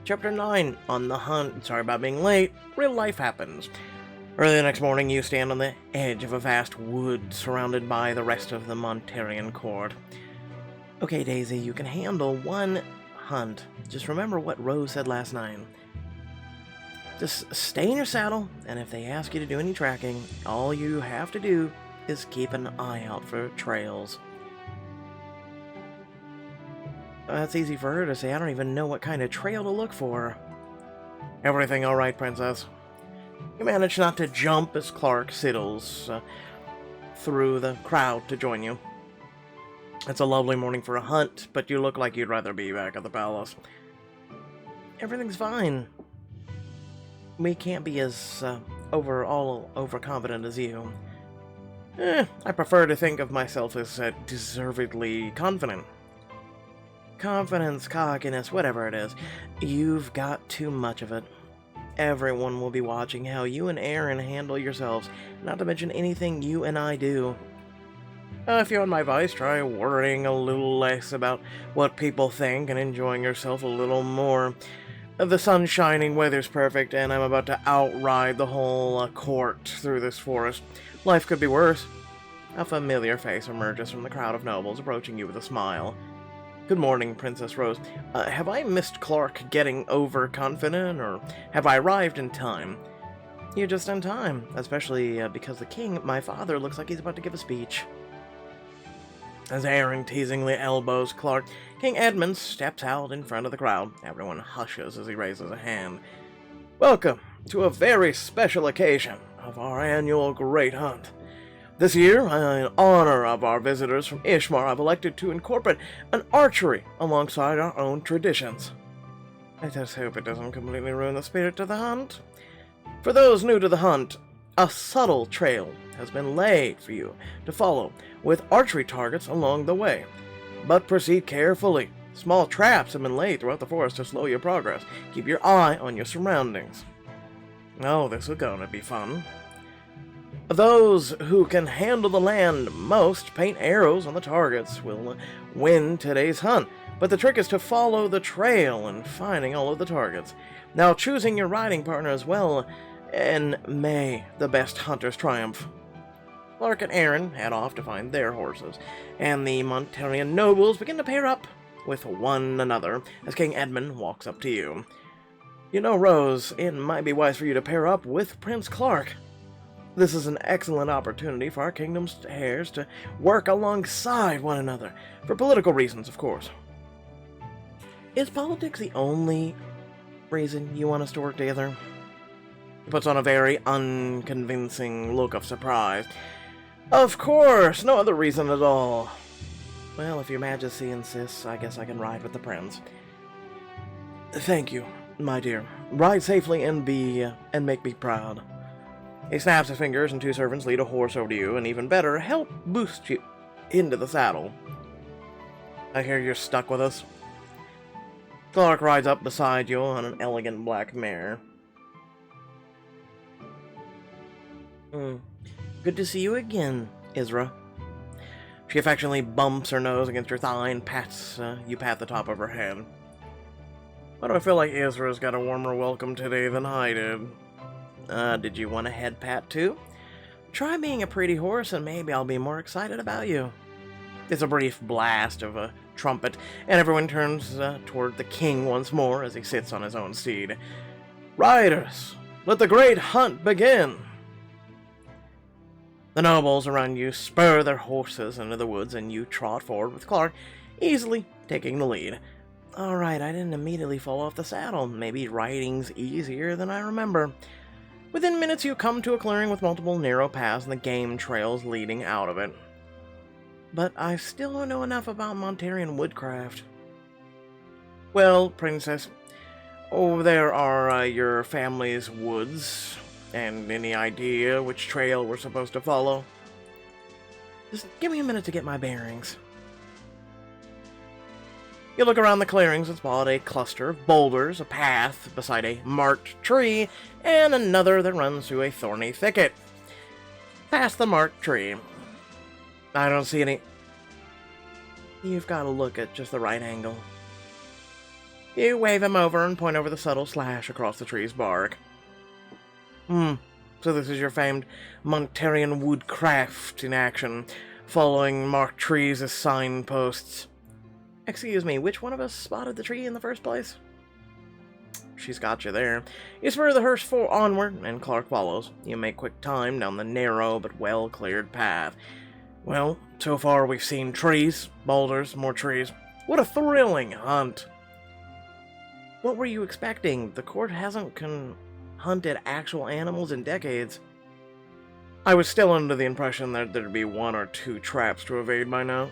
Chapter 9, On the Hunt. Sorry about being late. Real life happens. Early the next morning, you stand on the edge of a vast wood surrounded by the rest of the Monterian court. Okay, Daisy, you can handle one hunt. Just remember what Rose said last night. Just stay in your saddle, and if they ask you to do any tracking, all you have to do is keep an eye out for trails. That's easy for her to say. I don't even know what kind of trail to look for. Everything all right, Princess? You manage not to jump as Clarke sidles through the crowd to join you. It's a lovely morning for a hunt, but you look like you'd rather be back at the palace. Everything's fine. We can't be as overconfident as you. I prefer to think of myself as deservedly confident. Confidence, cockiness, whatever it is, you've got too much of it. Everyone will be watching how you and Aaron handle yourselves, not to mention anything you and I do. If you want my advice, try worrying a little less about what people think and enjoying yourself a little more. The sun's shining, weather's perfect, and I'm about to outride the whole court through this forest. Life could be worse. A familiar face emerges from the crowd of nobles, approaching you with a smile. Good morning, Princess Rose. Have I missed Clarke getting overconfident, or have I arrived in time? You're just in time, especially because the king, my father, looks like he's about to give a speech. As Aaron teasingly elbows Clarke, King Edmund steps out in front of the crowd. Everyone hushes as he raises a hand. Welcome to a very special occasion of our annual Great Hunt. This year, in honor of our visitors from Ishmar, I've elected to incorporate an archery alongside our own traditions. I just hope it doesn't completely ruin the spirit of the hunt. For those new to the hunt, a subtle trail has been laid for you to follow, with archery targets along the way. But proceed carefully. Small traps have been laid throughout the forest to slow your progress. Keep your eye on your surroundings. Oh, this is going to be fun. Those who can handle the land most paint arrows on the targets will win today's hunt, but the trick is to follow the trail and finding all of the targets. Now choosing your riding partner as well, and may the best hunters triumph. Clarke and Aaron head off to find their horses, and the Monterian nobles begin to pair up with one another as King Edmund walks up to you. You know, Rose, it might be wise for you to pair up with Prince Clarke. This is an excellent opportunity for our kingdom's heirs to work alongside one another, for political reasons, of course. Is politics the only reason you want us to work together? He puts on a very unconvincing look of surprise. Of course, no other reason at all. Well, if your majesty insists, I guess I can ride with the prince. Thank you, my dear. Ride safely and make me proud. He snaps his fingers and two servants lead a horse over to you, and even better, help boost you into the saddle. I hear you're stuck with us. Clarke rides up beside you on an elegant black mare. Good to see you again, Isra. She affectionately bumps her nose against your thigh and pats you pat the top of her head. Why do I feel like Isra's got a warmer welcome today than I did? Did you want a head pat too? Try being a pretty horse and maybe I'll be more excited about you. It's a brief blast of a trumpet, and everyone turns toward the king once more as he sits on his own steed. Riders, let the great hunt begin! The nobles around you spur their horses into the woods, and you trot forward with Clarke, easily taking the lead. Alright, I didn't immediately fall off the saddle. Maybe riding's easier than I remember. Within minutes, you come to a clearing with multiple narrow paths and the game trails leading out of it. But I still don't know enough about Monterian woodcraft. Well, Princess, over there are your family's woods. And any idea which trail we're supposed to follow? Just give me a minute to get my bearings. You look around the clearings and spot a cluster of boulders, a path beside a marked tree, and another that runs through a thorny thicket. Past the marked tree. I don't see any... You've got to look at just the right angle. You wave him over and point over the subtle slash across the tree's bark. So this is your famed Monterian woodcraft in action, following marked trees as signposts. Excuse me, which one of us spotted the tree in the first place? She's got you there. You spur the hearse onward, and Clarke follows. You make quick time down the narrow but well-cleared path. Well, so far we've seen trees, boulders, more trees. What a thrilling hunt! What were you expecting? The court hasn't hunted actual animals in decades. I was still under the impression that there'd be 1 or 2 traps to evade by now.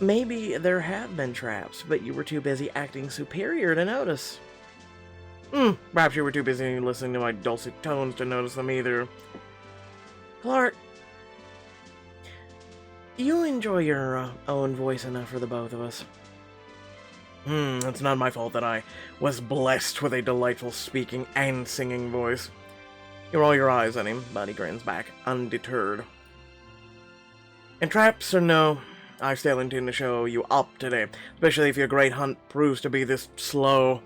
Maybe there have been traps, but you were too busy acting superior to notice. Perhaps you were too busy listening to my dulcet tones to notice them either. Clarke, you enjoy your own voice enough for the both of us. It's not my fault that I was blessed with a delightful speaking and singing voice. You roll your eyes at him, but he grins back, undeterred. And traps or no, I still intend to show you up today, especially if your great hunt proves to be this slow.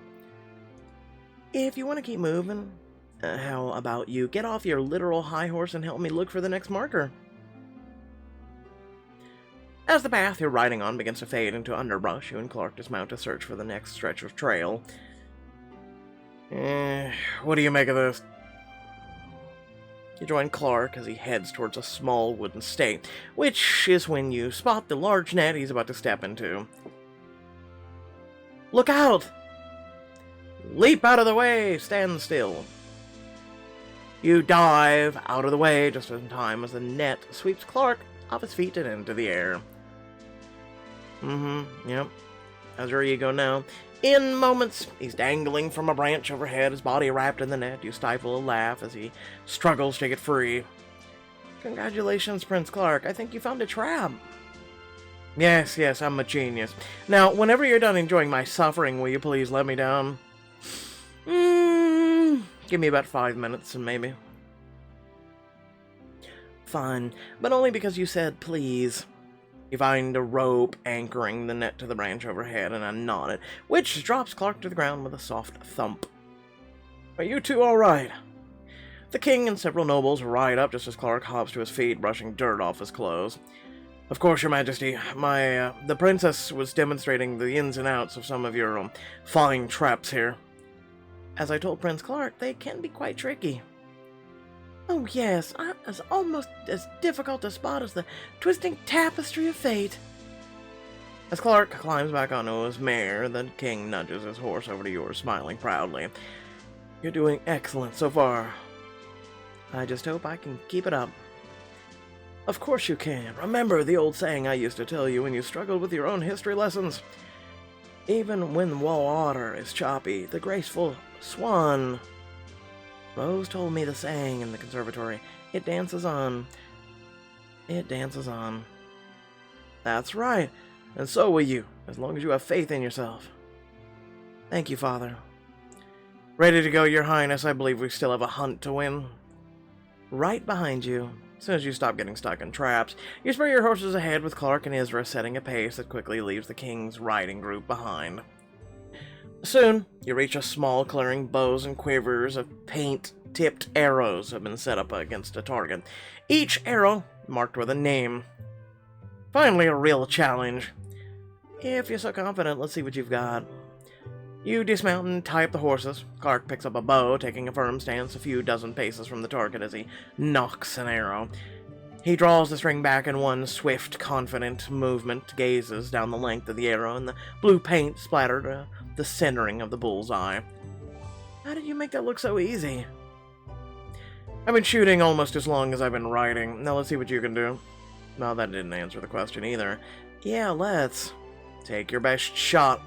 If you want to keep moving, how about you get off your literal high horse and help me look for the next marker? As the path you're riding on begins to fade into underbrush, you and Clarke dismount to search for the next stretch of trail. What do you make of this? You join Clarke as he heads towards a small wooden stake, which is when you spot the large net he's about to step into. Look out! Leap out of the way! Stand still. You dive out of the way just in time as the net sweeps Clarke off his feet and into the air. Yep. How's your ego now? In moments, he's dangling from a branch overhead, his body wrapped in the net. You stifle a laugh as he struggles to get free. Congratulations, Prince Clarke. I think you found a trap. Yes, I'm a genius. Now, whenever you're done enjoying my suffering, will you please let me down? Give me about 5 minutes, and maybe. Fine, but only because you said please. You find a rope anchoring the net to the branch overhead and unknot it, which drops Clarke to the ground with a soft thump. Are you two all right? The king and several nobles ride up just as Clarke hops to his feet, brushing dirt off his clothes. Of course, your majesty. The princess was demonstrating the ins and outs of some of your fine traps here. As I told Prince Clarke, they can be quite tricky. Oh yes, it's almost as difficult to spot as the twisting tapestry of fate. As Clarke climbs back onto his mare, the king nudges his horse over to yours, smiling proudly. You're doing excellent so far. I just hope I can keep it up. Of course you can. Remember the old saying I used to tell you when you struggled with your own history lessons? Even when the water is choppy, the graceful swan... Rose told me the saying in the conservatory. It dances on. It dances on. That's right. And so will you, as long as you have faith in yourself. Thank you, Father. Ready to go, Your Highness. I believe we still have a hunt to win. Right behind you. As soon as you stop getting stuck in traps, you spur your horses ahead with Clarke and Isra setting a pace that quickly leaves the king's riding group behind. Soon, you reach a small clearing. Bows and quivers of paint-tipped arrows have been set up against a target, each arrow marked with a name. Finally, a real challenge. If you're so confident, let's see what you've got. You dismount and tie up the horses. Clarke picks up a bow, taking a firm stance a few dozen paces from the target as he nocks an arrow. He draws the string back in one swift, confident movement, gazes down the length of the arrow, and the blue paint splattered the centering of the bullseye. How did you make that look so easy? I've been shooting almost as long as I've been riding. Now let's see what you can do. No, that didn't answer the question either. Yeah, let's. Take your best shot.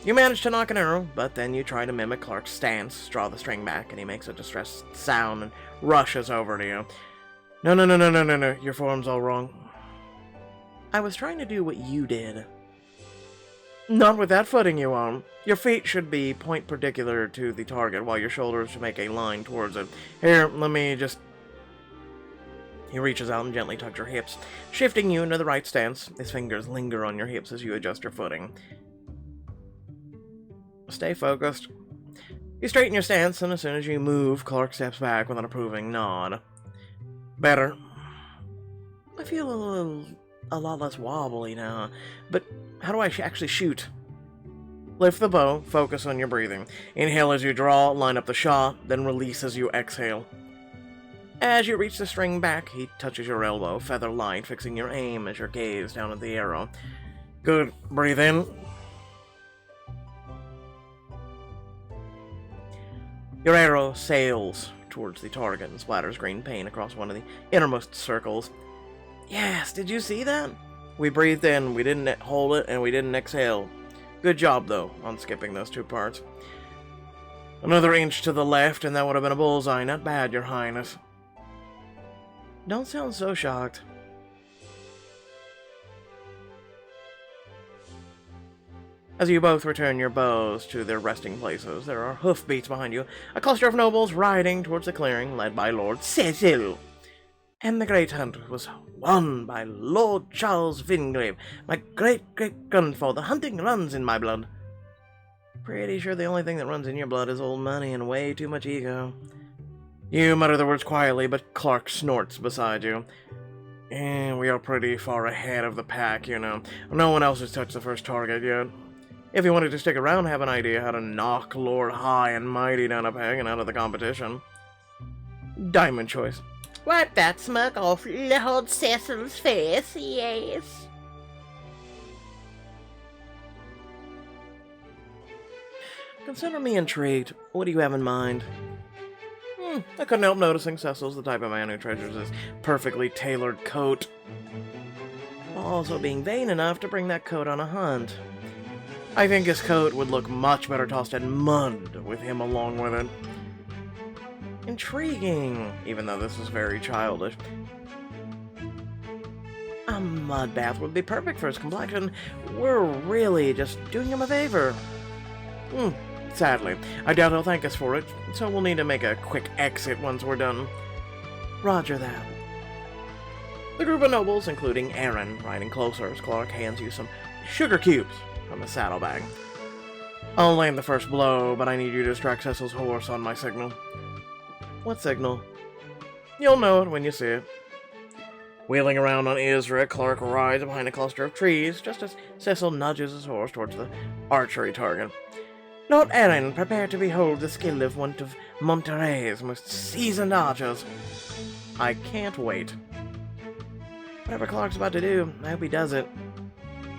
You manage to knock an arrow, but then you try to mimic Clarke's stance, draw the string back, and he makes a distressed sound and rushes over to you. No, your form's all wrong. I was trying to do what you did. Not with that footing you on. Your feet should be point perpendicular to the target, while your shoulders should make a line towards it. Here, let me just... He reaches out and gently tugs your hips, shifting you into the right stance. His fingers linger on your hips as you adjust your footing. Stay focused. You straighten your stance, and as soon as you move, Clarke steps back with an approving nod. Better. I feel a lot less wobbly now, but how do I actually shoot? Lift the bow, focus on your breathing. Inhale as you draw, line up the shot, then release as you exhale. As you reach the string back, he touches your elbow, feather light, fixing your aim as your gaze down at the arrow. Good. Breathe in. Your arrow sails towards the target and splatters green paint across one of the innermost circles. Yes, did you see that? We breathed in, we didn't hold it, and we didn't exhale. Good job, though, on skipping those two parts. Another inch to the left, and that would have been a bullseye. Not bad, Your Highness. Don't sound so shocked. As you both return your bows to their resting places, there are hoofbeats behind you, a cluster of nobles riding towards the clearing, led by Lord Cecil. And the great hunt was won by Lord Charles Vingrave, my great-great-grandfather. Hunting runs in my blood. Pretty sure the only thing that runs in your blood is old money and way too much ego. You mutter the words quietly, but Clarke snorts beside you. We are pretty far ahead of the pack, you know. No one else has touched the first target yet. If you wanted to stick around, have an idea how to knock Lord High and Mighty down a peg and out of the competition. Diamond choice. Wipe that smirk off Lord Cecil's face, yes. Consider me intrigued. What do you have in mind? I couldn't help noticing Cecil's the type of man who treasures his perfectly tailored coat, while also being vain enough to bring that coat on a hunt. I think his coat would look much better tossed in mud with him along with it. Intriguing, even though this is very childish. A mud bath would be perfect for his complexion. We're really just doing him a favor. Sadly, I doubt he'll thank us for it, so we'll need to make a quick exit once we're done. Roger that. The group of nobles, including Aaron, riding closer as Clarke hands you some sugar cubes from his saddlebag. I'll land the first blow, but I need you to distract Cecil's horse on my signal. What signal? You'll know it when you see it. Wheeling around on Isra, Clarke rides behind a cluster of trees, just as Cecil nudges his horse towards the archery target. Lord Aaron, prepare to behold the skill of one of Monterey's most seasoned archers. I can't wait. Whatever Clarke's about to do, I hope he does it.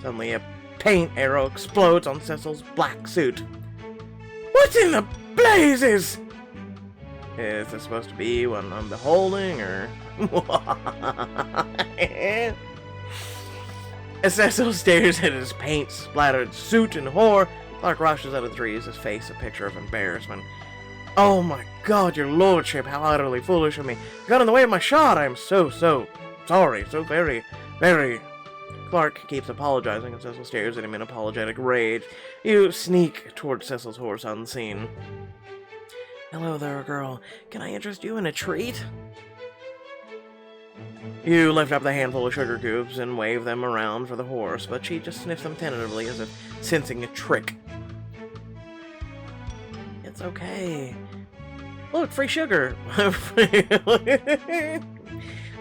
Suddenly a paint arrow explodes on Cecil's black suit. What in the blazes? Is this supposed to be what I'm beholding, or... As Cecil stares at his paint-splattered suit in horror, Clarke rushes out of the trees, his face a picture of embarrassment. Oh my god, your lordship, how utterly foolish of me. You got in the way of my shot. I am so sorry. So very. Clarke keeps apologizing, and Cecil stares at him in apologetic rage. You sneak towards Cecil's horse unseen. Hello there, girl. Can I interest you in a treat? You lift up the handful of sugar cubes and wave them around for the horse, but she just sniffs them tentatively as if sensing a trick. It's okay. Look, free sugar.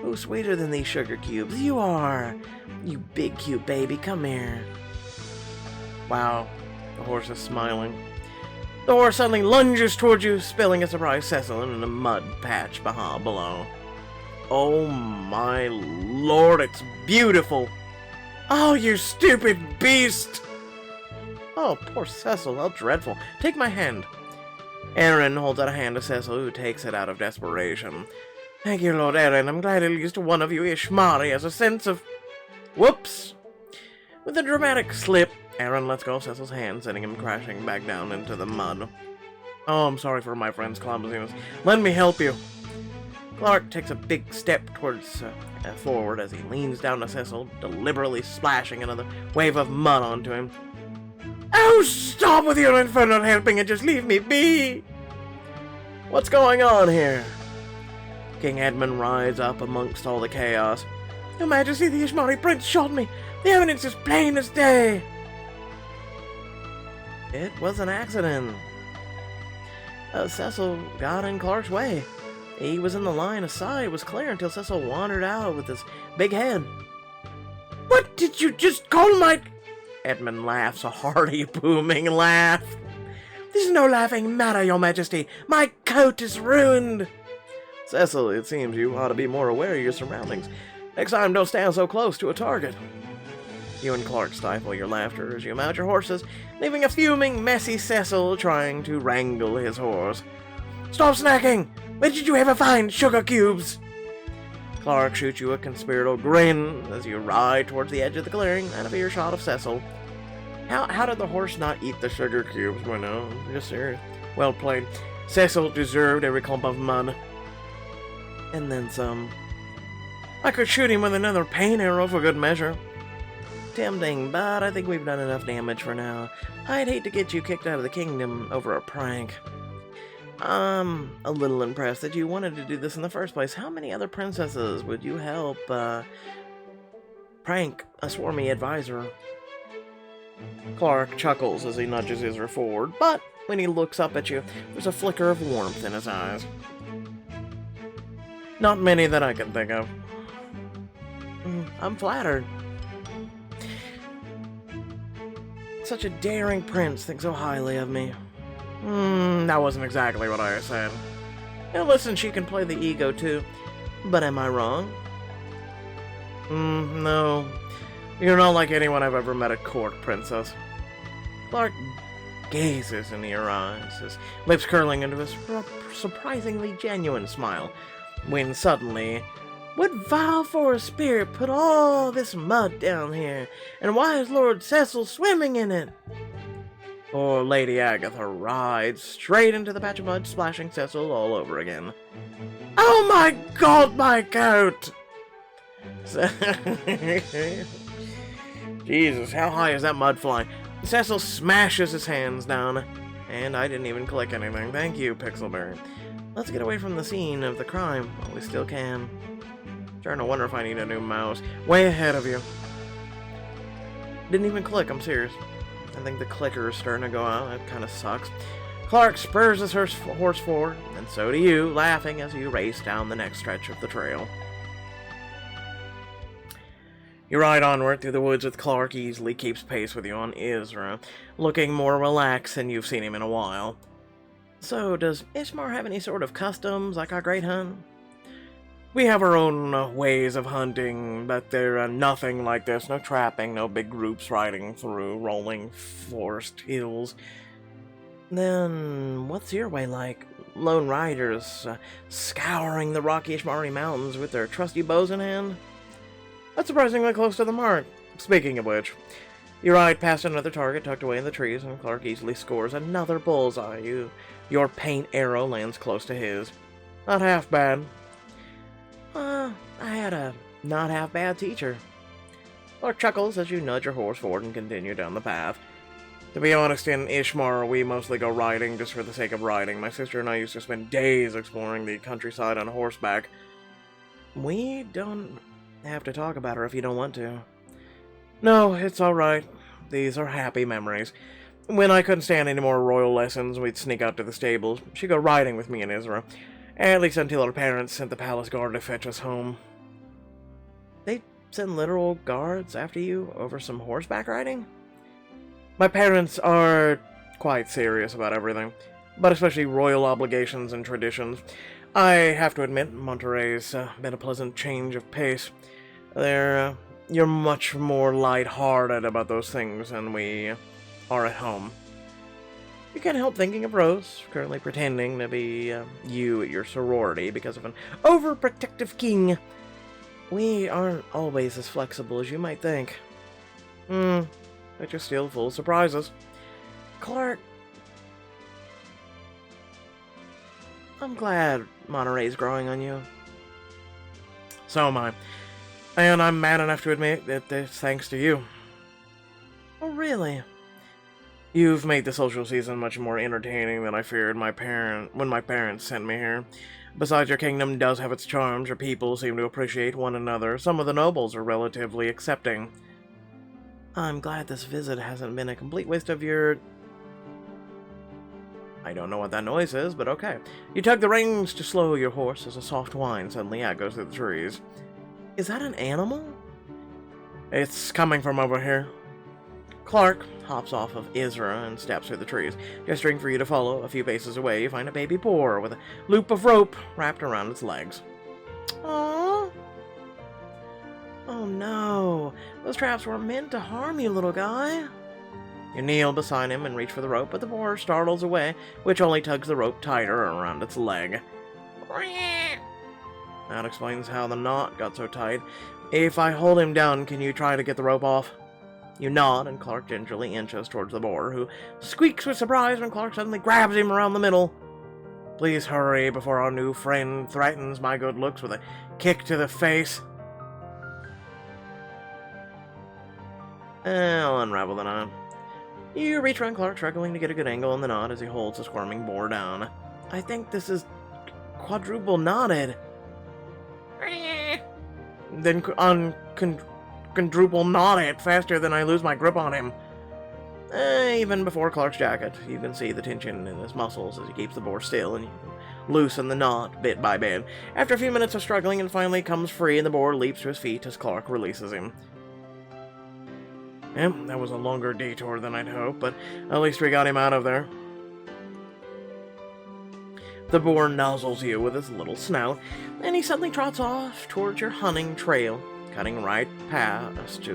Who's sweeter than these sugar cubes? You are. You big cute baby, come here. Wow, the horse is smiling. The horse suddenly lunges towards you, spilling a surprised Cecil in a mud patch below. Oh my lord, it's beautiful! Oh, you stupid beast! Oh, poor Cecil, how dreadful. Take my hand. Aaron holds out a hand to Cecil, who takes it out of desperation. Thank you, Lord Aaron. I'm glad at least one of you Ishmari has a sense of... Whoops! With a dramatic slip, Aaron lets go of Cecil's hand, sending him crashing back down into the mud. Oh, I'm sorry for my friend's clumsiness. Let me help you. Clarke takes a big step towards forward as he leans down to Cecil, deliberately splashing another wave of mud onto him. Oh, stop with your infernal helping and just leave me be! What's going on here? King Edmund rides up amongst all the chaos. Your Majesty, the Ishmari prince shot me. The evidence is plain as day. It was an accident. Cecil got in Clarke's way. He was in the line of sight. It was clear until Cecil wandered out with his big head. What did you just call my... Edmund laughs a hearty, booming laugh. There's no laughing matter, your majesty. My coat is ruined. Cecil, it seems you ought to be more aware of your surroundings. Next time, don't stand so close to a target. You and Clarke stifle your laughter as you mount your horses, leaving a fuming, messy Cecil trying to wrangle his horse. Stop snacking! Where did you ever find sugar cubes? Clarke shoots you a conspiratorial grin as you ride towards the edge of the clearing out of earshot of Cecil. How did the horse not eat the sugar cubes? Well, no, just serious. Well played. Cecil deserved every clump of mud. And then some. I could shoot him with another paint arrow for good measure. Tempting, but I think we've done enough damage for now. I'd hate to get you kicked out of the kingdom over a prank. I'm a little impressed that you wanted to do this in the first place. How many other princesses would you help prank a swarmy advisor? Clarke chuckles as he nudges Isra forward, but when he looks up at you, there's a flicker of warmth in his eyes. Not many that I can think of. I'm flattered. Such a daring prince thinks so highly of me. That wasn't exactly what I said. Now listen, she can play the ego too. But am I wrong? No. You're not like anyone I've ever met at court, princess. Clarke gazes into your eyes, his lips curling into a surprisingly genuine smile, when suddenly, what vile forest spirit put all this mud down here, and why is Lord Cecil swimming in it? Or Lady Agatha rides straight into the patch of mud, splashing Cecil all over again. Oh my god, my coat! Jesus, how high is that mud flying? Cecil smashes his hands down, and I didn't even click anything. Thank you, Pixelberry. Let's get away from the scene of the crime while we still can. Starting to wonder if I need a new mouse. Way ahead of you. Didn't even click, I'm serious. I think the clicker is starting to go out. That kind of sucks. Clarke spurs his horse forward, and so do you, laughing as you race down the next stretch of the trail. You ride onward through the woods with Clarke easily keeps pace with you on Isra, looking more relaxed than you've seen him in a while. So, does Ishmar have any sort of customs like our great hunt? We have our own ways of hunting, but they're nothing like this. No trapping, no big groups riding through rolling forest hills. Then, what's your way like? Lone riders scouring the rocky Ishmari mountains with their trusty bows in hand? That's surprisingly close to the mark. Speaking of which, you ride past another target tucked away in the trees, and Clarke easily scores another bullseye. Your paint arrow lands close to his. Not half bad. I had a not half bad teacher. Clarke chuckles as you nudge your horse forward and continue down the path. To be honest, in Ishmar, we mostly go riding just for the sake of riding. My sister and I used to spend days exploring the countryside on horseback. We don't have to talk about her if you don't want to. No, it's alright. These are happy memories. When I couldn't stand any more royal lessons, we'd sneak out to the stables. She'd go riding with me and Isra. At least until our parents sent the palace guard to fetch us home. They send literal guards after you over some horseback riding? My parents are quite serious about everything, but especially royal obligations and traditions. I have to admit, Monterey's been a pleasant change of pace. You're much more light-hearted about those things than we are at home. You can't help thinking of Rose, currently pretending to be you at your sorority because of an overprotective king. We aren't always as flexible as you might think. But you're still full of surprises. Clarke, I'm glad Monterey's growing on you. So am I. And I'm mad enough to admit that it's thanks to you. Oh, really? You've made the social season much more entertaining than I feared when my parents sent me here. Besides, your kingdom does have its charms. Your people seem to appreciate one another. Some of the nobles are relatively accepting. I'm glad this visit hasn't been a complete waste of your I don't know what that noise is, but okay. You tug the reins to slow your horse as a soft whine suddenly echoes through the trees. Is that an animal? It's coming from over here. Clarke hops off of Isra and steps through the trees, gesturing for you to follow. A few paces away, you find a baby boar with a loop of rope wrapped around its legs. Aww. Oh no, those traps were meant to harm you, little guy. You kneel beside him and reach for the rope, but the boar startles away, which only tugs the rope tighter around its leg. That explains how the knot got so tight. If I hold him down, can you try to get the rope off? You nod, and Clarke gingerly inches towards the boar, who squeaks with surprise when Clarke suddenly grabs him around the middle. Please hurry before our new friend threatens my good looks with a kick to the face. I'll unravel the knot. You reach around Clarke, struggling to get a good angle on the knot as he holds the squirming boar down. I think this is quadruple knotted. Then quadruple knot it faster than I lose my grip on him. Even before Clarke's jacket, you can see the tension in his muscles as he keeps the boar still, and you loosen the knot bit by bit. After a few minutes of struggling, it finally comes free, and the boar leaps to his feet as Clarke releases him. That was a longer detour than I'd hoped, but at least we got him out of there. The boar nuzzles you with his little snout, and he suddenly trots off towards your hunting trail, cutting right past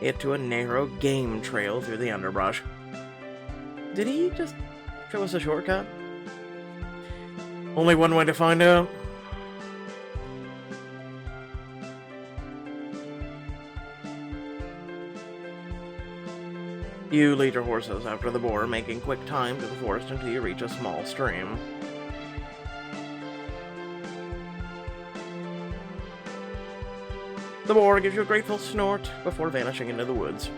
it to a narrow game trail through the underbrush. Did he just show us a shortcut? Only one way to find out. You lead your horses after the boar, making quick time to the forest until you reach a small stream. The boar gives you a grateful snort before vanishing into the woods.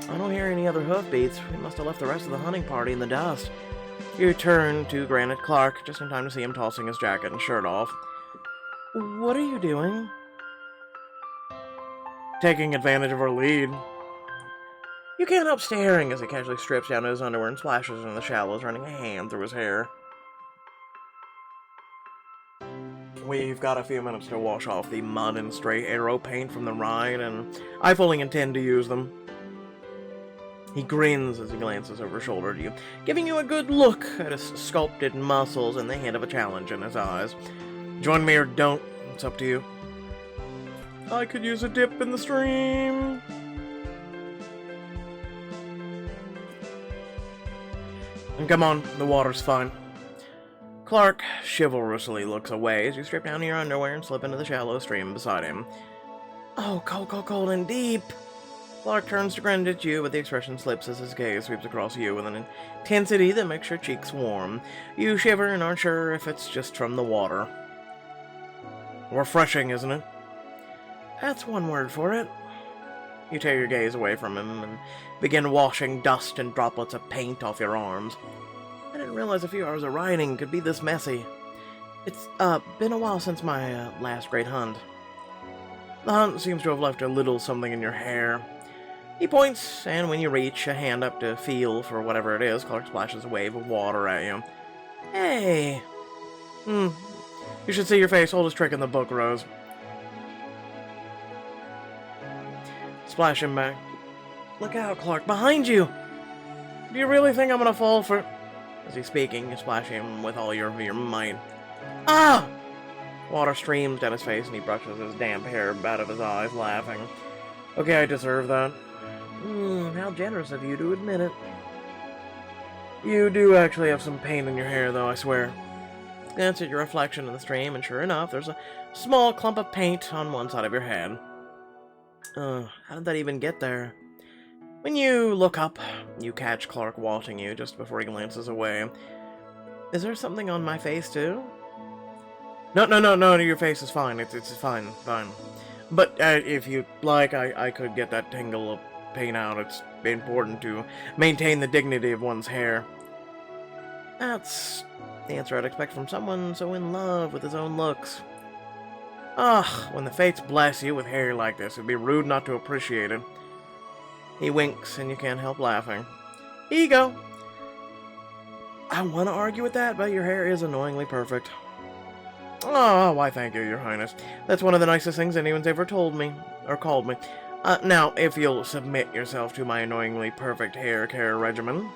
I don't hear any other hoofbeats. We must have left the rest of the hunting party in the dust. You turn to Granite Clarke, just in time to see him tossing his jacket and shirt off. What are you doing? Taking advantage of our lead. You can't help staring as he casually strips down his underwear and splashes in the shallows, running a hand through his hair. We've got a few minutes to wash off the mud and stray arrow paint from the ride, and I fully intend to use them. He grins as he glances over his shoulder at you, giving you a good look at his sculpted muscles and the hint of a challenge in his eyes. Join me or don't, it's up to you. I could use a dip in the stream. And come on, the water's fine. Clarke chivalrously looks away as you strip down your underwear and slip into the shallow stream beside him. Oh, cold and deep. Clarke turns to grin at you, but the expression slips as his gaze sweeps across you with an intensity that makes your cheeks warm. You shiver and aren't sure if it's just from the water. Refreshing, isn't it? That's one word for it. You tear your gaze away from him and begin washing dust and droplets of paint off your arms. I didn't realize a few hours of riding could be this messy. It's, been a while since my, last great hunt. The hunt seems to have left a little something in your hair. He points, and when you reach a hand up to feel for whatever it is, Clarke splashes a wave of water at you. Hey! You should see your face. Oldest trick in the book, Rose. Splash him back. Look out, Clarke, behind you! Do you really think I'm gonna fall for... As he's speaking, you splash him with all your might. Ah! Water streams down his face and he brushes his damp hair out of his eyes, laughing. Okay, I deserve that. How generous of you to admit it. You do actually have some paint in your hair, though, I swear. Glance at your reflection in the stream, and sure enough, there's a small clump of paint on one side of your head. How did that even get there? When you look up, you catch Clarke watching you just before he glances away. Is there something on my face, too? No, your face is fine. It's fine. But if you'd like, I could get that tangle of paint out. It's important to maintain the dignity of one's hair. That's the answer I'd expect from someone so in love with his own looks. When the fates bless you with hair like this, it'd be rude not to appreciate it. He winks, and you can't help laughing. Here you go. I want to argue with that, but your hair is annoyingly perfect. Oh, why thank you, Your Highness. That's one of the nicest things anyone's ever told me, or called me. Now, if you'll submit yourself to my annoyingly perfect hair care regimen,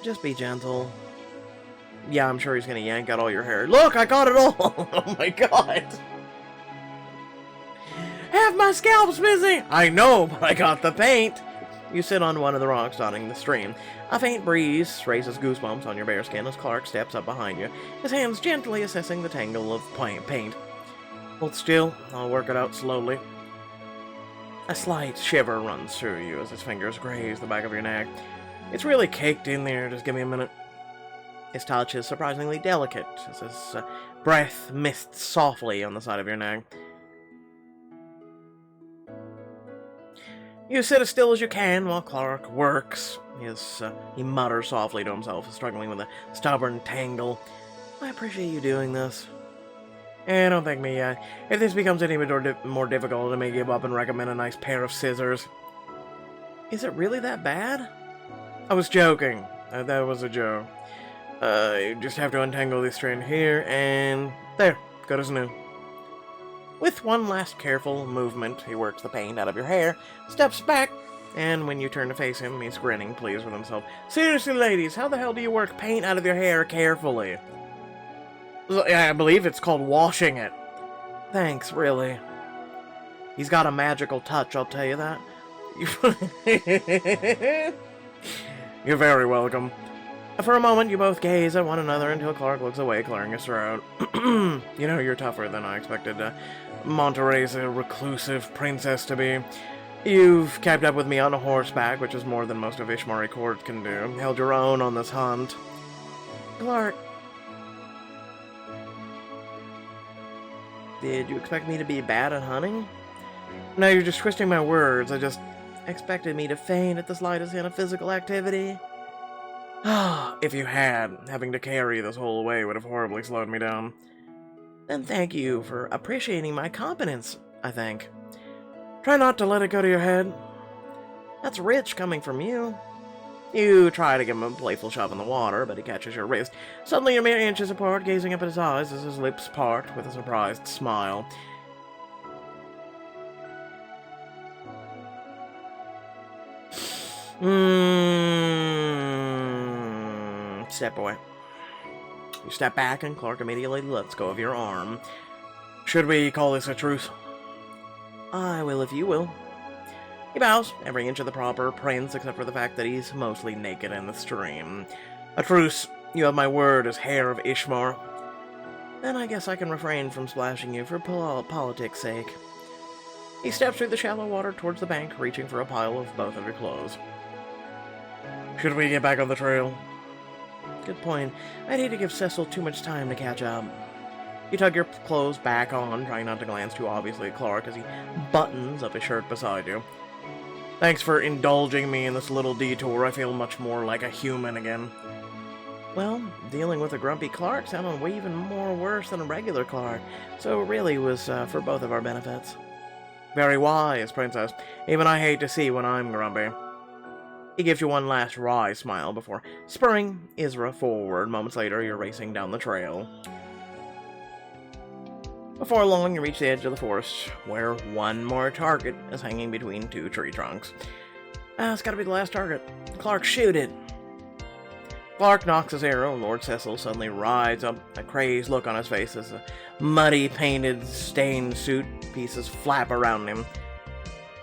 just be gentle. Yeah, I'm sure he's gonna yank out all your hair. Look, I got it all! Oh my god! Half my scalp's missing! I know, but I got the paint! You sit on one of the rocks dotting the stream. A faint breeze raises goosebumps on your bare skin as Clarke steps up behind you, his hands gently assessing the tangle of paint. Hold still, I'll work it out slowly. A slight shiver runs through you as his fingers graze the back of your neck. It's really caked in there, just give me a minute. His touch is surprisingly delicate as his breath mists softly on the side of your neck. You sit as still as you can while Clarke works. He mutters softly to himself, struggling with a stubborn tangle. I appreciate you doing this. Don't thank me yet. If this becomes any more difficult, I may give up and recommend a nice pair of scissors. Is it really that bad? I was joking. That was a joke. You just have to untangle this strand here, and there, good as new. With one last careful movement, he works the paint out of your hair, steps back, and when you turn to face him, he's grinning, pleased with himself. Seriously, ladies, how the hell do you work paint out of your hair carefully? I believe it's called washing it. Thanks, really. He's got a magical touch, I'll tell you that. You're very welcome. For a moment, you both gaze at one another until Clarke looks away, clearing his throat. You know, you're tougher than I expected. Monterey's a reclusive princess to be. You've kept up with me on horseback, which is more than most of Ishmari court can do. Held your own on this hunt. Clarke, did you expect me to be bad at hunting? No, you're just twisting my words. I just expected me to faint at the slightest hint of physical activity. If you had, having to carry this whole way would have horribly slowed me down. Then thank you for appreciating my competence, I think. Try not to let it go to your head. That's rich coming from you. You try to give him a playful shove in the water, but he catches your wrist. Suddenly you're mere inches apart, gazing up at his eyes as his lips part with a surprised smile. Step away. You step back and Clarke immediately lets go of your arm. Should we call this a truce? I will if you will. He bows, every inch of the proper prince except for the fact that he's mostly naked in the stream. A truce. You have my word as heir of Ishmar. Then I guess I can refrain from splashing you for politics' sake. He steps through the shallow water towards the bank, reaching for a pile of both of your clothes. Should we get back on the trail? Good point. I'd hate to give Cecil too much time to catch up. You tug your clothes back on, trying not to glance too obviously at Clarke as he buttons up his shirt beside you. Thanks for indulging me in this little detour. I feel much more like a human again. Well, dealing with a grumpy Clarke sounded way even more worse than a regular Clarke, so it really was for both of our benefits. Very wise, Princess. Even I hate to see when I'm grumpy. He gives you one last wry smile before spurring Isra forward. Moments later, you're racing down the trail. Before long, you reach the edge of the forest, where one more target is hanging between two tree trunks. It's gotta be the last target. Clarke, shoot it! Clarke knocks his arrow. Lord Cecil suddenly rides up, a crazed look on his face as the muddy, painted, stained suit pieces flap around him.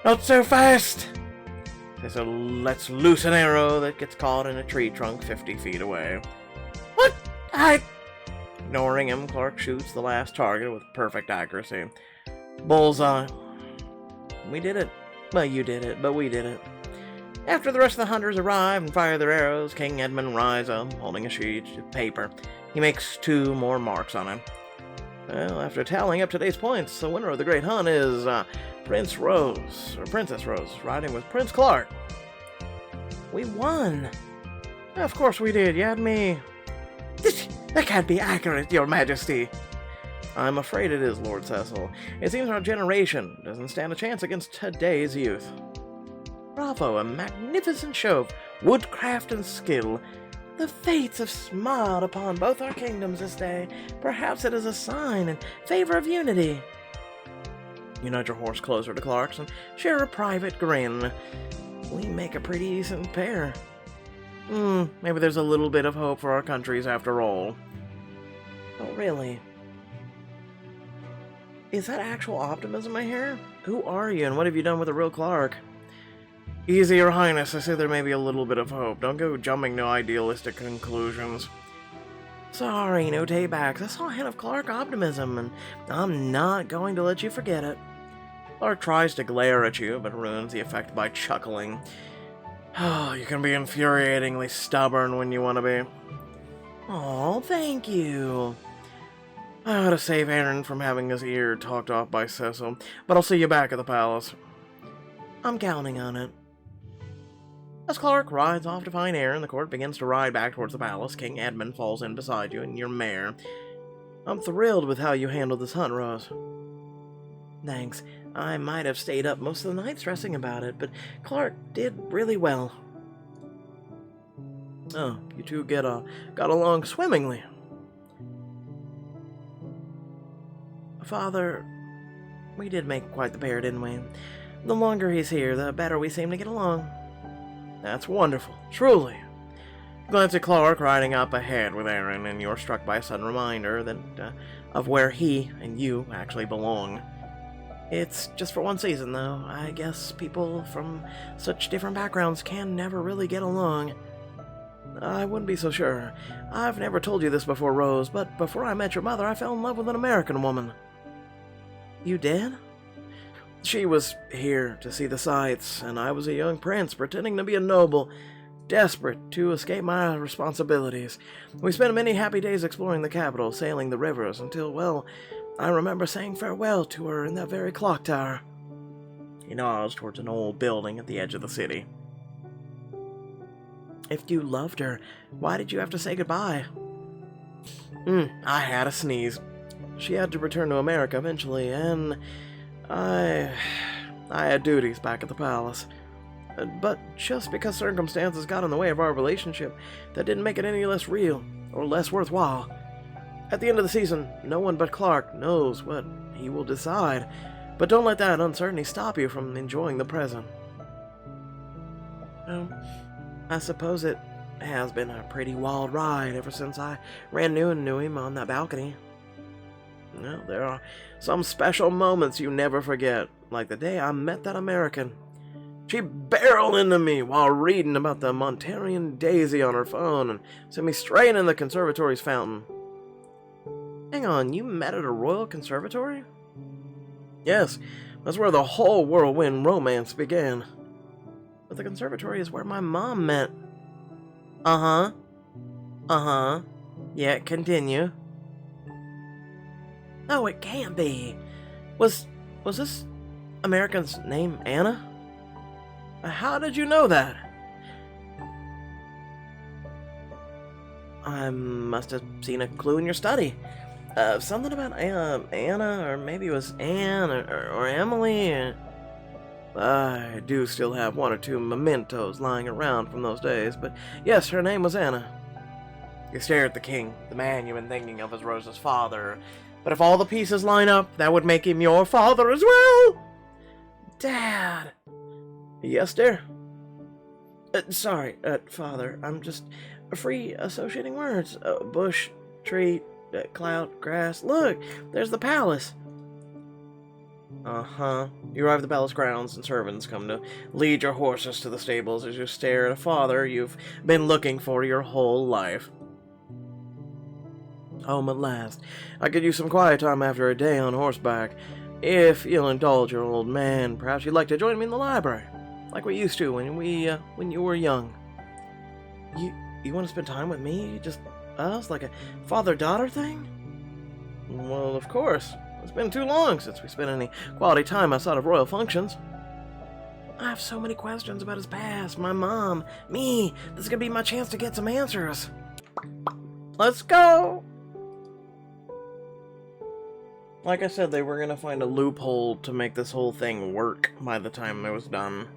Not so fast! Cecil lets loose an arrow that gets caught in a tree trunk 50 feet away. What? Ignoring him, Clarke shoots the last target with perfect accuracy. Bullseye. We did it. Well, you did it, but we did it. After the rest of the hunters arrive and fire their arrows, King Edmund rides up, holding a sheet of paper. He makes 2 more marks on it. Well, after tallying up today's points, the winner of the great hunt is Princess Rose, riding with Prince Clarke. We won! Of course we did, you had me. That can't be accurate, Your Majesty. I'm afraid it is, Lord Cecil. It seems our generation doesn't stand a chance against today's youth. Bravo, a magnificent show of woodcraft and skill. The fates have smiled upon both our kingdoms this day. Perhaps it is a sign in favor of unity. You nudge your horse closer to Clarke's and share a private grin. We make a pretty decent pair. Maybe there's a little bit of hope for our countries after all. Oh, really? Is that actual optimism I hear? Who are you, and what have you done with the real Clarke? Easy, Your Highness. I say there may be a little bit of hope. Don't go jumping to idealistic conclusions. Sorry, no taybacks. I saw a hint of Clarke optimism, and I'm not going to let you forget it. Clarke tries to glare at you, but ruins the effect by chuckling. Oh, you can be infuriatingly stubborn when you want to be. Aw, thank you. I ought to save Aaron from having his ear talked off by Cecil, but I'll see you back at the palace. I'm counting on it. As Clarke rides off to find Aaron, the court begins to ride back towards the palace. King Edmund falls in beside you and your mare. I'm thrilled with how you handled this hunt, Rose. Thanks. I might have stayed up most of the night stressing about it, but Clarke did really well. Oh, you two got along swimmingly. Father, we did make quite the pair, didn't we? The longer he's here, the better we seem to get along. That's wonderful, truly. Glance at Clarke riding up ahead with Aaron, and you're struck by a sudden reminder that of where he and you actually belong. It's just for one season, though. I guess people from such different backgrounds can never really get along. I wouldn't be so sure. I've never told you this before, Rose, but before I met your mother, I fell in love with an American woman. You did? She was here to see the sights, and I was a young prince pretending to be a noble, desperate to escape my responsibilities. We spent many happy days exploring the capital, sailing the rivers, until, well, I remember saying farewell to her in that very clock tower. He nods towards an old building at the edge of the city. If you loved her, why did you have to say goodbye? I had a sneeze. She had to return to America eventually, and I had duties back at the palace. But just because circumstances got in the way of our relationship, that didn't make it any less real or less worthwhile. At the end of the season, no one but Clarke knows what he will decide, but don't let that uncertainty stop you from enjoying the present. Well, I suppose it has been a pretty wild ride ever since I ran into him on that balcony. Well, there are some special moments you never forget, like the day I met that American. She barreled into me while reading about the Montarian daisy on her phone and sent me straight in the conservatory's fountain. Hang on, you met at a royal conservatory? Yes, that's where the whole whirlwind romance began. But the conservatory is where my mom met. Uh-huh. Yeah, continue. No, it can't be. Was this American's name Anna? How did you know that? I must have seen a clue in your study. Something about Anna, or maybe it was Anne, or Emily. I do still have one or two mementos lying around from those days, but yes, her name was Anna. You stare at the king, the man you've been thinking of as Rose's father. But if all the pieces line up, that would make him your father as well! Dad! Yes, dear? Sorry, father, I'm just free associating words. Bush, tree, cloud, grass. Look, there's the palace. Uh-huh. You arrive at the palace grounds, and servants come to lead your horses to the stables as you stare at a father you've been looking for your whole life. Home at last. I could use some quiet time after a day on horseback. If you'll indulge your old man, perhaps you'd like to join me in the library, like we used to when you were young. You want to spend time with me? Just us, like a father-daughter thing? Well, of course. It's been too long since we spent any quality time outside of royal functions. I have so many questions about his past, my mom, me. This is gonna be my chance to get some answers. Let's go! Like I said, they were gonna find a loophole to make this whole thing work by the time it was done.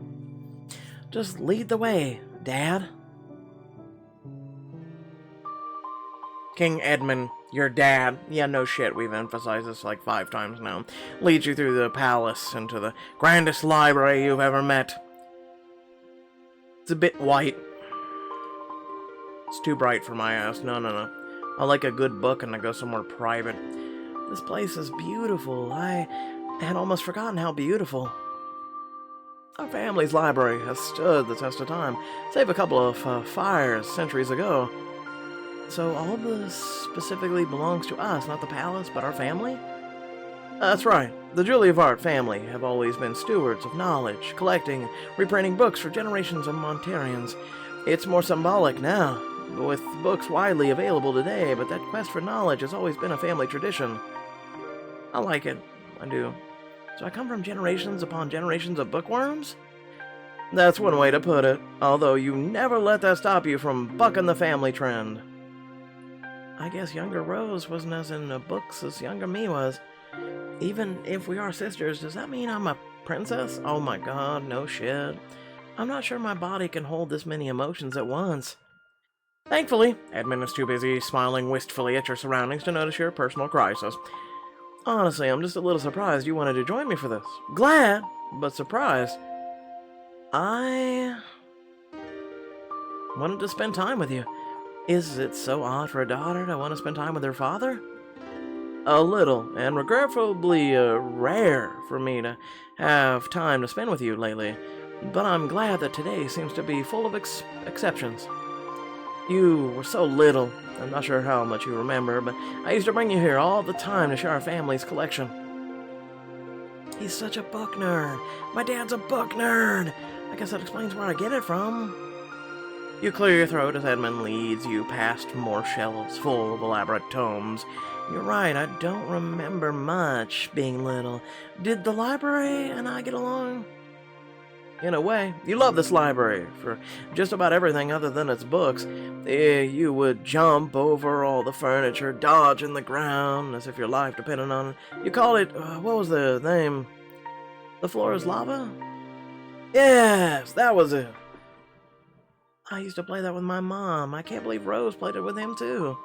Just lead the way, Dad. King Edmund, your dad, yeah, no shit, we've emphasized this like 5 times now, leads you through the palace into the grandest library you've ever met. It's a bit white. It's too bright for my ass. No. I like a good book and I go somewhere private. This place is beautiful. I had almost forgotten how beautiful. Our family's library has stood the test of time, save a couple of fires centuries ago. So all of this specifically belongs to us, not the palace, but our family? That's right. The Julievart family have always been stewards of knowledge, collecting and reprinting books for generations of Montarians. It's more symbolic now, with books widely available today, but that quest for knowledge has always been a family tradition. I like it. I do. So I come from generations upon generations of bookworms? That's one way to put it, although you never let that stop you from bucking the family trend. I guess younger Rose wasn't as into books as younger me was. Even if we are sisters, does that mean I'm a princess? Oh my god, no shit. I'm not sure my body can hold this many emotions at once. Thankfully, Edmund is too busy smiling wistfully at your surroundings to notice your personal crisis. Honestly, I'm just a little surprised you wanted to join me for this. Glad, but surprised. I wanted to spend time with you. Is it so odd for a daughter to want to spend time with her father? A little, and regretfully rare for me to have time to spend with you lately, but I'm glad that today seems to be full of exceptions. You were so little, I'm not sure how much you remember, but I used to bring you here all the time to share our family's collection. He's such a book nerd. My dad's a book nerd. I guess that explains where I get it from. You clear your throat as Edmund leads you past more shelves full of elaborate tomes. You're right, I don't remember much being little. Did the library and I get along? In a way, you love this library for just about everything other than its books. You would jump over all the furniture, dodge in the ground as if your life depended on it. You call it, what was the name? The floor is lava? Yes, that was it. I used to play that with my mom. I can't believe Rose played it with him too.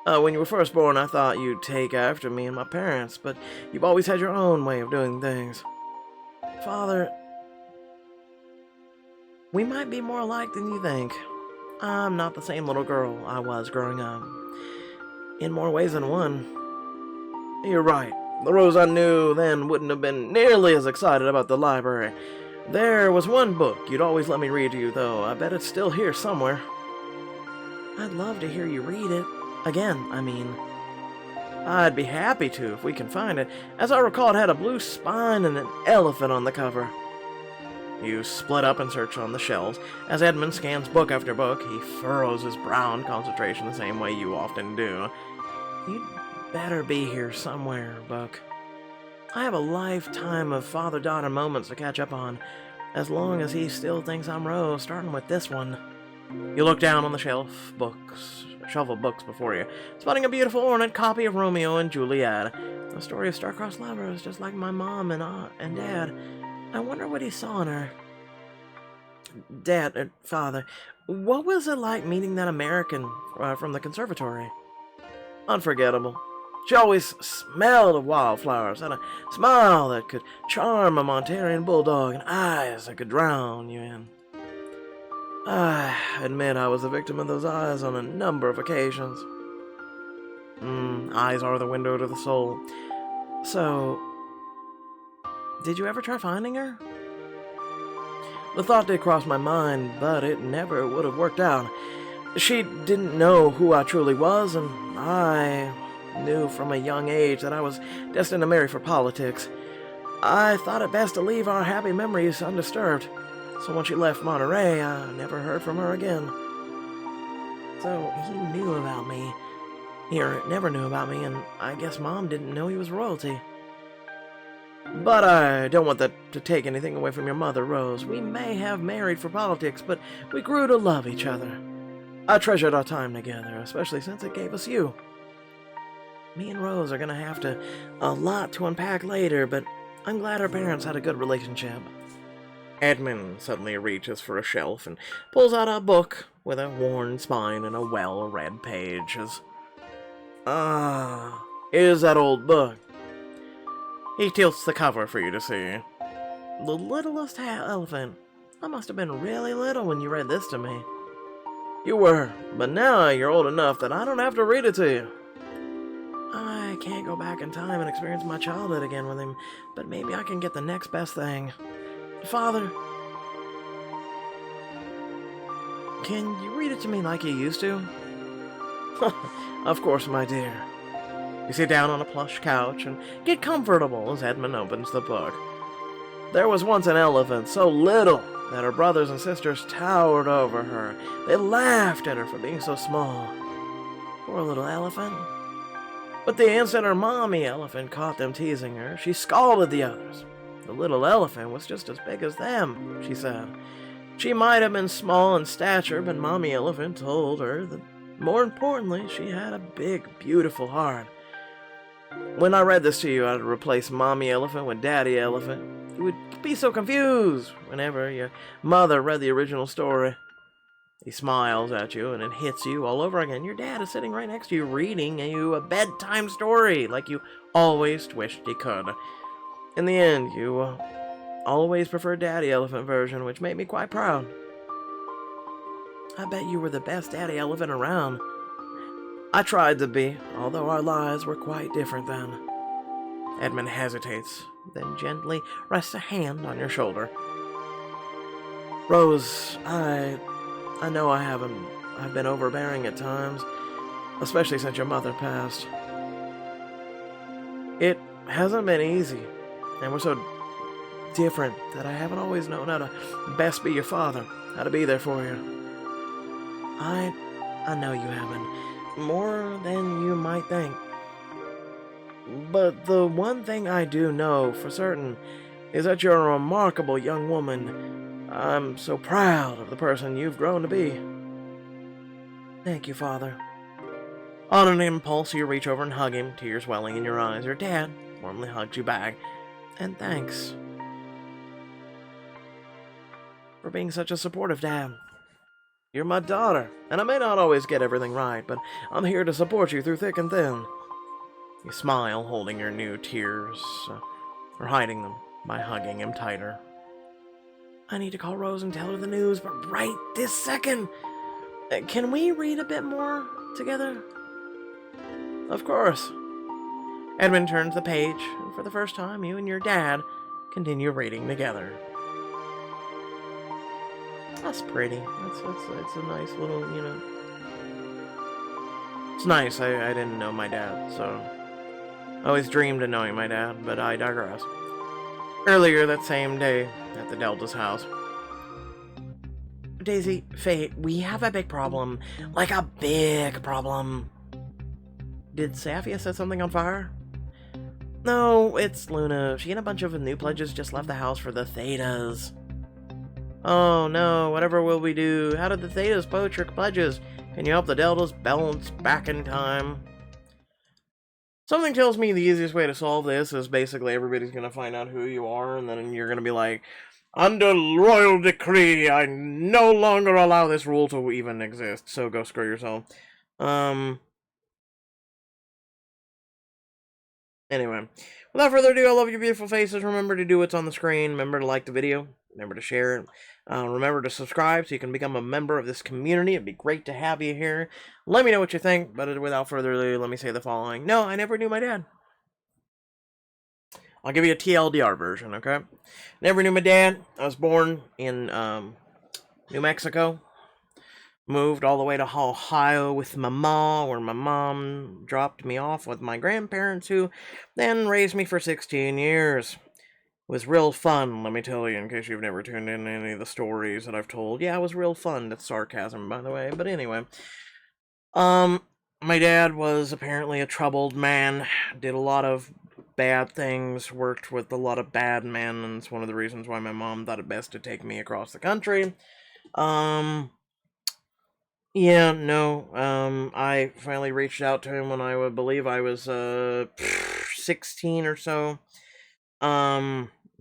When you were first born, I thought you'd take after me and my parents, but you've always had your own way of doing things. Father, we might be more alike than you think. I'm not the same little girl I was growing up. In more ways than one. You're right. The Rose I knew then wouldn't have been nearly as excited about the library. There was one book you'd always let me read to you, though. I bet it's still here somewhere. I'd love to hear you read it. Again, I mean. I'd be happy to if we can find it. As I recall, it had a blue spine and an elephant on the cover. You split up and search on the shelves. As Edmund scans book after book, he furrows his brow in concentration the same way you often do. You'd better be here somewhere, Buck. I have a lifetime of father-daughter moments to catch up on, as long as he still thinks I'm Rose, starting with this one. You look down on the shelf of books before you, spotting a beautiful ornate copy of Romeo and Juliet. The story of star-crossed lovers, just like my mom and Dad. I wonder what he saw in her. Dad, Father, what was it like meeting that American from the conservatory? Unforgettable. She always smelled of wildflowers, had a smile that could charm a Montarian bulldog, and eyes that could drown you in. I admit I was a victim of those eyes on a number of occasions. Eyes are the window to the soul. So, did you ever try finding her? The thought did cross my mind, but it never would have worked out. She didn't know who I truly was, and I knew from a young age that I was destined to marry for politics. I thought it best to leave our happy memories undisturbed. So when she left Monterey, I never heard from her again. So he knew about me. He never knew about me, and I guess Mom didn't know he was royalty. But I don't want that to take anything away from your mother, Rose. We may have married for politics, but we grew to love each other. I treasured our time together, especially since it gave us you. Me and Rose are gonna have a lot to unpack later, but I'm glad our parents had a good relationship. Edmund suddenly reaches for a shelf and pulls out a book with a worn spine and a well-read page. Here's that old book. He tilts the cover for you to see. The littlest elephant. I must have been really little when you read this to me. You were, but now you're old enough that I don't have to read it to you. I can't go back in time and experience my childhood again with him, but maybe I can get the next best thing. Father, can you read it to me like you used to? Of course, my dear. You sit down on a plush couch and get comfortable as Edmund opens the book. There was once an elephant so little that her brothers and sisters towered over her. They laughed at her for being so small. Poor little elephant. But the instant her mommy elephant caught them teasing her, she scalded the others. The little elephant was just as big as them, she said. She might have been small in stature, but mommy elephant told her that, more importantly, she had a big, beautiful heart. When I read this to you, I'd replace mommy elephant with daddy elephant. You would be so confused whenever your mother read the original story. He smiles at you, and it hits you all over again. Your dad is sitting right next to you, reading you a bedtime story, like you always wished he could. In the end, you always preferred Daddy Elephant version, which made me quite proud. I bet you were the best Daddy Elephant around. I tried to be, although our lives were quite different then. Edmund hesitates, then gently rests a hand on your shoulder. Rose, I know I've been overbearing at times, especially since your mother passed. It hasn't been easy, and we're so different that I haven't always known how to best be your father, how to be there for you. I know you haven't, more than you might think. But the one thing I do know for certain is that you're a remarkable young woman. I'm so proud of the person you've grown to be. Thank you, Father. On an impulse, you reach over and hug him, tears welling in your eyes. Your dad warmly hugs you back. And thanks for being such a supportive dad. You're my daughter, and I may not always get everything right, but I'm here to support you through thick and thin. You smile, holding your new tears, or hiding them by hugging him tighter. I need to call Rose and tell her the news, but right this second. Can we read a bit more together? Of course. Edmund turns the page, and for the first time, you and your dad continue reading together. That's pretty. That's a nice little, It's nice. I didn't know my dad, so I always dreamed of knowing my dad, but I digress. Earlier that same day, at the Delta's house. Daisy, Faye, we have a big problem. Like a big problem. Did Safia set something on fire? No, it's Luna. She and a bunch of new pledges just left the house for the Thetas. Oh no, whatever will we do? How did the Thetas poach your pledges? Can you help the Deltas balance back in time? Something tells me the easiest way to solve this is basically everybody's going to find out who you are, and then you're going to be like, under royal decree, I no longer allow this rule to even exist, so go screw yourself. Anyway, without further ado, I love your beautiful faces. Remember to do what's on the screen. Remember to like the video. Remember to share it. Remember to subscribe so you can become a member of this community. It'd be great to have you here. Let me know what you think, but without further ado, let me say the following. No, I never knew my dad. I'll give you a TLDR version, okay? Never knew my dad. I was born in New Mexico. Moved all the way to Ohio with my mom, where my mom dropped me off with my grandparents, who then raised me for 16 years. It was real fun, let me tell you, in case you've never tuned in to any of the stories that I've told. Yeah, it was real fun. That's sarcasm, by the way. But anyway. My dad was apparently a troubled man. Did a lot of bad things. Worked with a lot of bad men. And it's one of the reasons why my mom thought it best to take me across the country. Yeah, no. I finally reached out to him when I would believe I was 16 or so.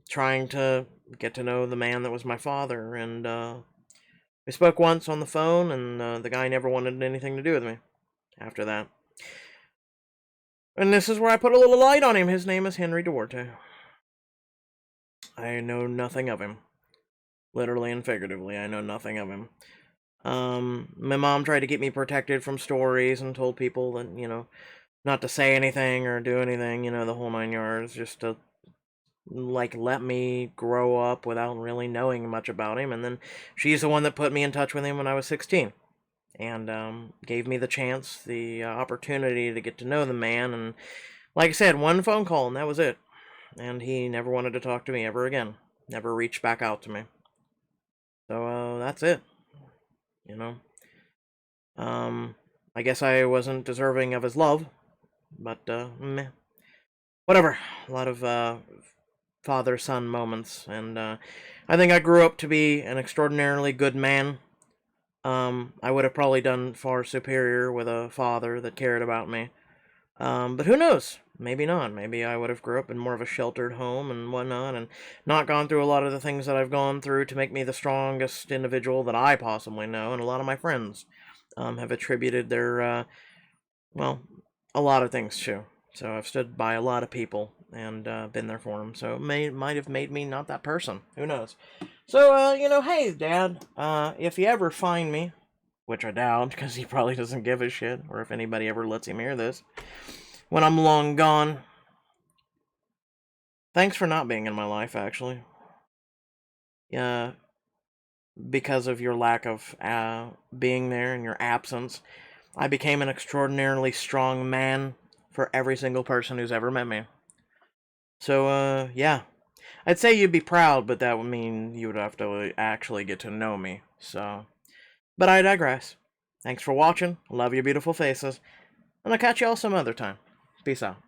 Trying to get to know the man that was my father, and We spoke once on the phone, and the guy never wanted anything to do with me after that. And this is where I put a little light on him. His name is Henry Duarte. I know nothing of him. Literally and figuratively, I know nothing of him. My mom tried to get me protected from stories and told people that, not to say anything or do anything, the whole 9 yards, just to, let me grow up without really knowing much about him. And then she's the one that put me in touch with him when I was 16. And gave me the chance, the opportunity to get to know the man. And like I said, one phone call, and that was it. And he never wanted to talk to me ever again. Never reached back out to me. So that's it. I guess I wasn't deserving of his love, but meh. Whatever. A lot of father-son moments, and I think I grew up to be an extraordinarily good man. I would have probably done far superior with a father that cared about me. But who knows? Maybe not. Maybe I would have grew up in more of a sheltered home and whatnot, and not gone through a lot of the things that I've gone through to make me the strongest individual that I possibly know. And a lot of my friends have attributed their, well, a lot of things too. So I've stood by a lot of people and been there for them. So it might have made me not that person. Who knows? So, hey, Dad, if you ever find me, which I doubt, because he probably doesn't give a shit, or if anybody ever lets him hear this, when I'm long gone, thanks for not being in my life, actually. Yeah, because of your lack of being there and your absence, I became an extraordinarily strong man for every single person who's ever met me. So, yeah. I'd say you'd be proud, but that would mean you would have to actually get to know me, so... But I digress. Thanks for watching. Love your beautiful faces. And I'll catch y'all some other time. Peace out.